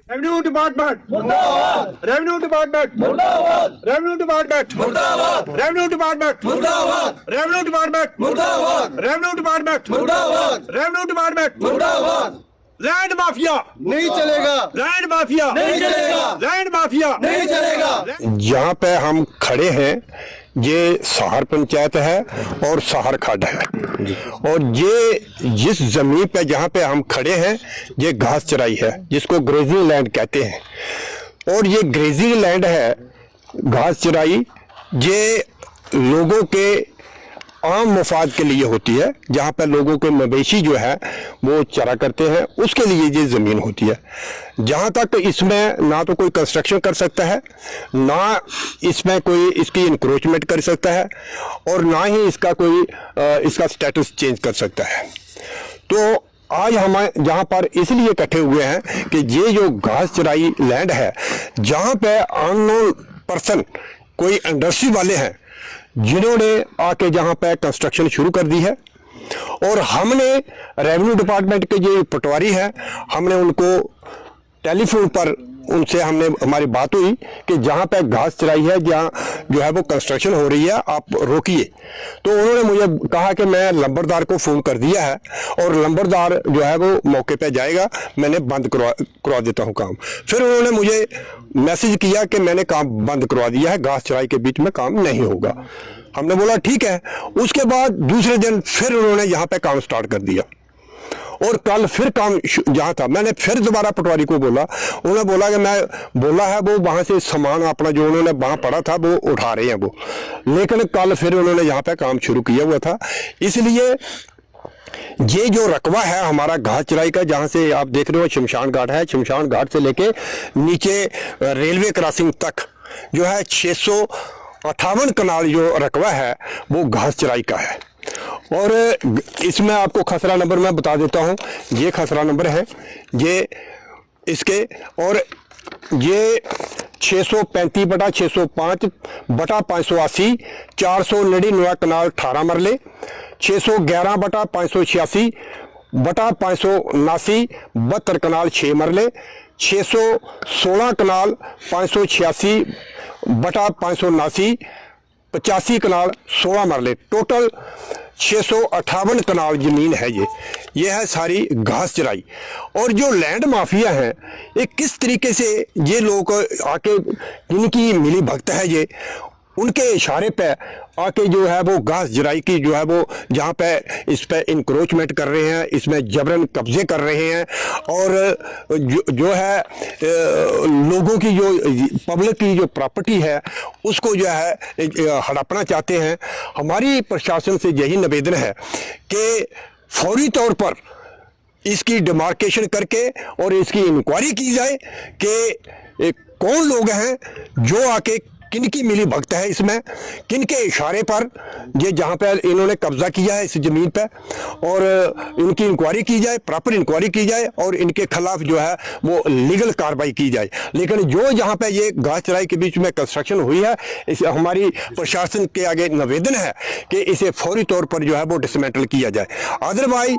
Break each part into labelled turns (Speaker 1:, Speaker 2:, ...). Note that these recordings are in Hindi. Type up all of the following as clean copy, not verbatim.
Speaker 1: रेवेन्यू डिपार्टमेंट मुर्दाबाद, रेवेन्यू डिपार्टमेंट मुर्दाबाद, रेवेन्यू डिपार्टमेंट मुर्दाबाद, रेवेन्यू डिपार्टमेंट मुर्दाबाद, रेवेन्यू डिपार्टमेंट मुर्दाबाद, रेवेन्यू डिपार्टमेंट मुर्दाबाद, रेवेन्यू डिपार्टमेंट मुर्दाबाद। लैंड माफिया
Speaker 2: नहीं चलेगा,
Speaker 1: लैंड माफिया
Speaker 2: नहीं चलेगा,
Speaker 1: लैंड माफिया
Speaker 2: नहीं चलेगा।
Speaker 3: जहाँ पे हम खड़े हैं ये सहार पंचायत है और सहार खड्ड है, और ये जिस जमीन पे जहाँ पे हम खड़े हैं ये घास चराई है जिसको ग्रेजिंग लैंड कहते हैं। और ये ग्रेजिंग लैंड है, घास चराई ये लोगों के आम मफाद के लिए होती है, जहाँ पर लोगों के मवेशी जो है वो चरा करते हैं, उसके लिए ये ज़मीन होती है। जहाँ तक इसमें ना तो कोई कंस्ट्रक्शन कर सकता है, ना इसमें कोई इसकी इंक्रोचमेंट कर सकता है, और ना ही इसका कोई इसका स्टेटस चेंज कर सकता है। तो आज हम जहाँ पर इसलिए इकट्ठे हुए हैं कि ये जो घास चराई लैंड है, जहाँ पे अननोन पर्सन कोई इंडस्ट्री वाले हैं जिन्होंने आके जहां पे कंस्ट्रक्शन शुरू कर दी है, और हमने रेवेन्यू डिपार्टमेंट के जो पटवारी है हमने उनको टेलीफोन पर उनसे हमारी बात हुई कि जहां पे घास चराई है, जहां जो है वो कंस्ट्रक्शन हो रही है, आप रोकिए। तो उन्होंने मुझे कहा कि मैं लंबरदार को फ़ोन कर दिया है और लंबरदार जो है वो मौके पे जाएगा, मैंने बंद करवा देता हूं काम। फिर उन्होंने मुझे मैसेज किया कि मैंने काम बंद करवा दिया है, घास चराई के बीच में काम नहीं होगा। हमने बोला ठीक है। उसके बाद दूसरे दिन फिर उन्होंने यहाँ पे काम स्टार्ट कर दिया, और कल फिर काम जहाँ था मैंने फिर दोबारा पटवारी को बोला, उन्होंने बोला कि मैं बोला है वो वहाँ से सामान अपना जो उन्होंने वहाँ पड़ा था वो उठा रहे हैं वो, लेकिन कल फिर उन्होंने यहाँ पे काम शुरू किया हुआ था। इसलिए ये जो रकबा है हमारा घास चराई का, जहाँ से आप देख रहे हो शमशान घाट है, शमशान घाट से लेके नीचे रेलवे क्रॉसिंग तक जो है 658 कनाल जो रकबा है वो घास चराई का है। और इसमें आपको खसरा नंबर मैं बता देता हूँ, ये खसरा नंबर है ये इसके, और ये 635/605/580 499 कनाल 18 मरले, 611/586/579 72 कनाल 6 मरले, 616 कनाल 586/579 85 कनाल 16 मरले, टोटल 658 कनाल जमीन है ये है सारी घास चराई। और जो लैंड माफिया है ये किस तरीके से ये लोग आके जिनकी मिली भगत है ये उनके इशारे पे आके जो है वो घास चराई की जो है वो जहाँ पे इस पे इंक्रोचमेंट कर रहे हैं, इसमें जबरन कब्जे कर रहे हैं, और जो है लोगों की जो पब्लिक की जो प्रॉपर्टी है उसको जो है हड़पना चाहते हैं। हमारी प्रशासन से यही निवेदन है कि फौरी तौर पर इसकी डिमार्केशन करके और इसकी इंक्वायरी की जाए कि कौन लोग हैं जो आके किनकी मिली भगत है इसमें, किनके इशारे पर ये जहाँ पे इन्होंने कब्जा किया है इस जमीन पे, और इनकी इंक्वायरी की जाए, प्रॉपर इंक्वायरी की जाए और इनके खिलाफ जो है वो लीगल कार्रवाई की जाए। लेकिन जो जहाँ पे ये घास चराई के बीच में कंस्ट्रक्शन हुई है, इस हमारी प्रशासन के आगे निवेदन है कि इसे फौरी तौर पर जो है वो डिसमेंटल किया जाए। अदरवाइज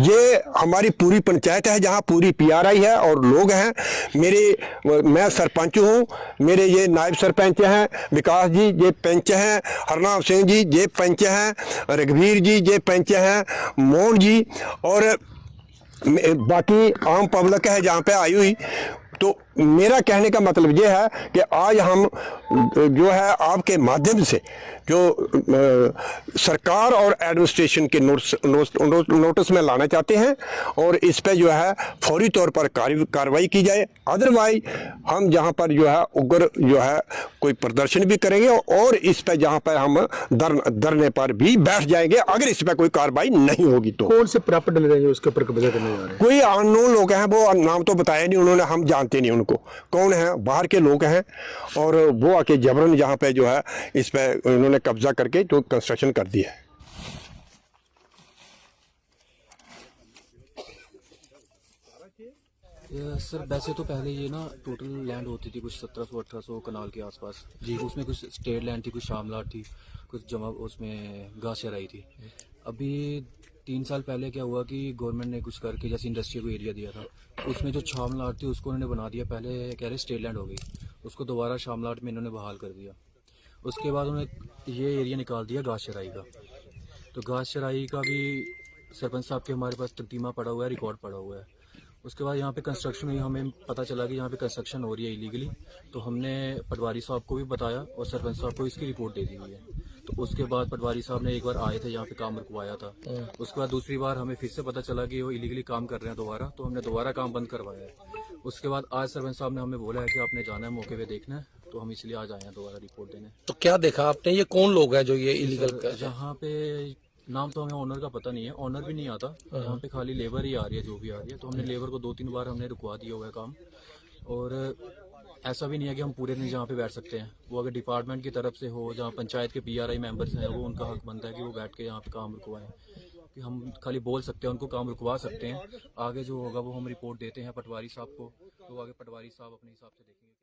Speaker 3: ये हमारी पूरी पंचायत है जहाँ पूरी PRI है और लोग हैं, मैं सरपंच हूँ, मेरे ये नायब सरपंच हैं, विकास जी ये पंच हैं, हरनाम सिंह जी ये पंच हैं, रघुवीर जी ये पंच हैं, मोहन जी, और बाकी आम पब्लिक है जहाँ पे आई हुई। तो मेरा कहने का मतलब ये है कि आज हम जो है आपके माध्यम से जो सरकार और एडमिनिस्ट्रेशन के नोटिस में लाना चाहते हैं, और इस पे जो है फौरी तौर पर कार्रवाई की जाए। अदरवाइज हम जहां पर जो है उग्र जो है कोई प्रदर्शन भी करेंगे, और इस पे जहां पर हम धरने पर भी बैठ जाएंगे अगर इस पे कोई कार्रवाई नहीं होगी। तो
Speaker 4: कौन से प्रॉपर्टी डल रहे हैं उसके ऊपर कब्जा करने जा रहे हैं?
Speaker 3: कोई अननोन लोग हैं, वो नाम तो बताया नहीं उन्होंने, हम जानते नहीं उनको कौन है, बाहर के लोग हैं, और वो आके जबरन जहाँ पे जो है इस पे उन्होंने कब्जा करके जो कंस्ट्रक्शन कर दी है।
Speaker 5: सर वैसे तो पहले ये ना टोटल लैंड होती थी कुछ 1700-1800 कनाल के आसपास जी, उसमें कुछ स्टेट लैंड थी, कुछ शामलाट थी, कुछ जमा उसमें घास चराई थी। अभी 3 साल पहले क्या हुआ कि गवर्नमेंट ने कुछ करके जैसे इंडस्ट्री को एरिया दिया था, उसमें जो शामलाट थी उसको उन्होंने बना दिया, पहले कह रहे स्टेट लैंड हो गई, उसको दोबारा शामलाट में इन्होंने बहाल कर दिया। उसके बाद उन्होंने ये एरिया निकाल दिया घास चराई का। तो घास चराई का भी सरपंच साहब के हमारे पास तकदीमा पड़ा हुआ है, रिकॉर्ड पड़ा हुआ है। उसके बाद यहाँ पे कंस्ट्रक्शन हुई, हमें पता चला कि यहाँ पे कंस्ट्रक्शन हो रही है इलीगली, तो हमने पटवारी साहब को भी बताया और सरपंच साहब को इसकी रिपोर्ट दे दी हुई है। तो उसके बाद पटवारी साहब ने एक बार आए थे, यहाँ पे काम रुकवाया था। उसके बाद दूसरी बार हमें फिर से पता चला कि वो इलीगली काम कर रहे हैं दोबारा, तो हमने दोबारा काम बंद करवाया है। उसके बाद आज सरपंच साहब ने हमें बोला है कि आपने जाना है मौके पे देखना है, तो हम इसलिए आज आए हैं दोबारा रिपोर्ट देने।
Speaker 2: तो क्या देखा आपने, ये कौन लोग हैं जो ये इलीगल कर रहे हैं?
Speaker 5: यहाँ पे नाम तो हमें ऑनर का पता नहीं है, ऑनर भी नहीं आता यहाँ पे, खाली लेबर ही आ रही है जो भी आ रही है। तो हमने लेबर को 2-3 बार हमने रुकवा दिया हुआ है काम, और ऐसा भी नहीं है कि हम पूरे दिन जहाँ पे बैठ सकते हैं। वो अगर डिपार्टमेंट की तरफ से हो, जहाँ पंचायत के PRI मेंबर्स हैं, वो उनका हक बनता है कि वो बैठ के यहाँ पे काम रुकवाएं। कि हम खाली बोल सकते हैं, उनको काम रुकवा सकते हैं, आगे जो होगा वो हम रिपोर्ट देते हैं पटवारी साहब को, तो आगे पटवारी साहब अपने हिसाब से देखेंगे।